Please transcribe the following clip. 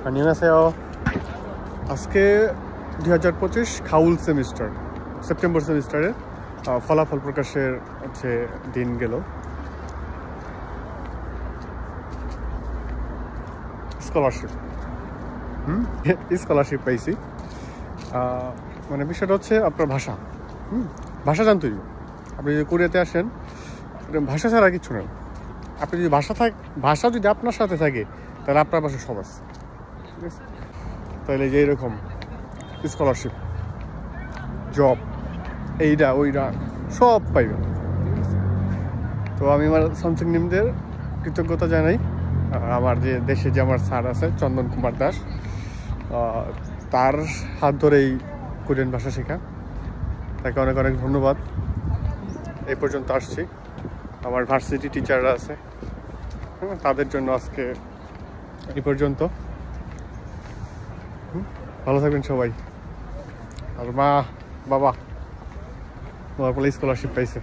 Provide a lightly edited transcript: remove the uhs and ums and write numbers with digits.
안녕하세요. আজকে 2025 খাউল semester September সেমিস্টারের ফলাফল প্রকাশের হচ্ছে দিন গেল। স্কলারশিপ পাইছি। মানে বিষয়টা হচ্ছে আপনার ভাষা ভাষা জানতেই আপনি যদি কোরিয়াতে আসেন ভাষা ছাড়া কিছু নেই। আপনি যদি ভাষা যদি আপনার সাথে থাকে তাহলে আপনার পাশে সব আছে, ঠিক আছে? তাহলে যে এরকম স্কলারশিপ জব এইটা ওইটা সব পাইবেন। তো আমি আমার সামসিং নিমদের কৃতজ্ঞতা জানাই। আমার যে দেশে যে আমার স্যার আছে চন্দন কুমার দাস, তার হাত ধরেই কোরিয়ান ভাষা শেখা, তাকে অনেক অনেক ধন্যবাদ। এই পর্যন্ত আসছি। আমার ভার্সিটি টিচাররা আছে, তাদের জন্য আজকে এই পর্যন্ত। ভালো থাকবেন সবাই। আর মা বাবা স্কলারশিপ পাইছে।